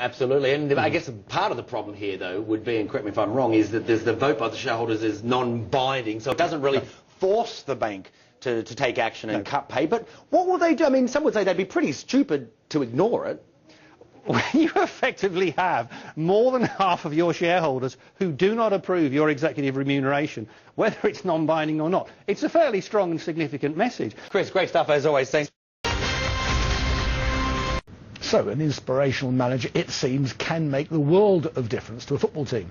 Absolutely, and I guess part of the problem here, though, would be, and correct me if I'm wrong, is that the vote by the shareholders is non-binding, so it doesn't really force the bank to take action and cut pay. But what will they do? I mean, some would say they'd be pretty stupid to ignore it. You effectively have more than half of your shareholders who do not approve your executive remuneration, whether it's non-binding or not. It's a fairly strong and significant message. Chris, great stuff as always. Thanks. So, an inspirational manager, it seems, can make the world of difference to a football team.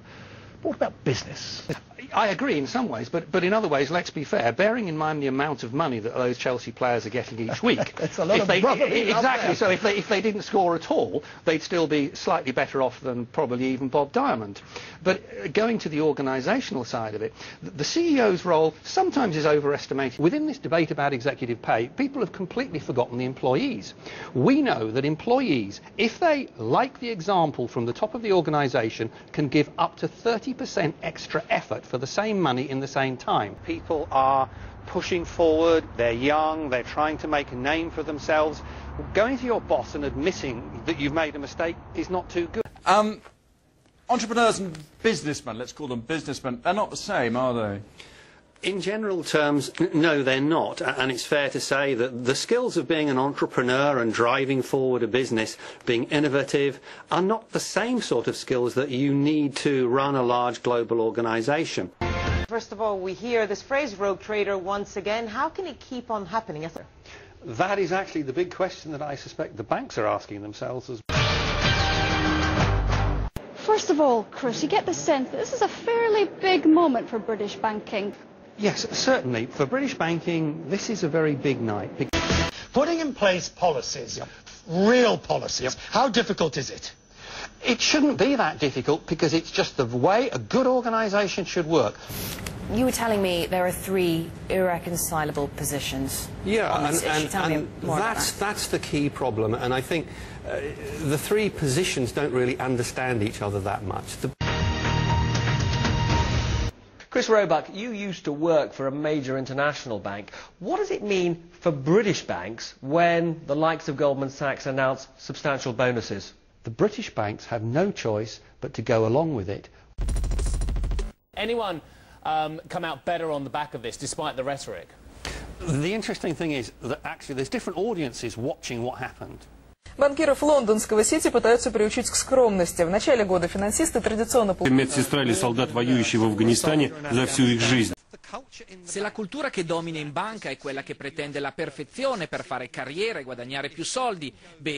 But what about business? I agree in some ways, but in other ways, let's be fair, bearing in mind the amount of money that those Chelsea players are getting each week. It's a lot of brotherly love exactly, there. so if they didn't score at all, they'd still be slightly better off than probably even Bob Diamond. But going to the organisational side of it, the CEO's role sometimes is overestimated. Within this debate about executive pay, people have completely forgotten the employees. We know that employees, if they like the example from the top of the organisation, can give up to 30% extra effort for the same money in the same time. People are pushing forward, they're young, they're trying to make a name for themselves. Going to your boss and admitting that you've made a mistake is not too good. Entrepreneurs and businessmen, let's call them businessmen, they're not the same, are they? In general terms, no, they're not. And it's fair to say that the skills of being an entrepreneur and driving forward a business, being innovative, are not the same sort of skills that you need to run a large global organisation. First of all, we hear this phrase, rogue trader, once again. How can it keep on happening? That is actually the big question that I suspect the banks are asking themselves as well. First of all, Chris, you get the sense that this is a fairly big moment for British banking. Yes, certainly. For British banking, this is a very big night. Putting in place policies, real policies, how difficult is it? It shouldn't be that difficult because it's just the way a good organisation should work. You were telling me there are 3 irreconcilable positions. Yeah, and that's the key problem, and I think the 3 positions don't really understand each other that much. Chris Roebuck, you used to work for a major international bank. What does it mean for British banks when the likes of Goldman Sachs announce substantial bonuses? The British banks have no choice but to go along with it. Anyone come out better on the back of this, despite the rhetoric? The interesting thing is that actually there's different audiences watching what happened. Банкиров лондонского Сити пытаются приучить к скромности. В начале года финансисты традиционно... Медсестра или солдат, воюющий в Афганистане за всю их жизнь. Se la cultura che domina in banca è quella che pretende la perfezione per fare carriera e guadagnare più soldi, beh,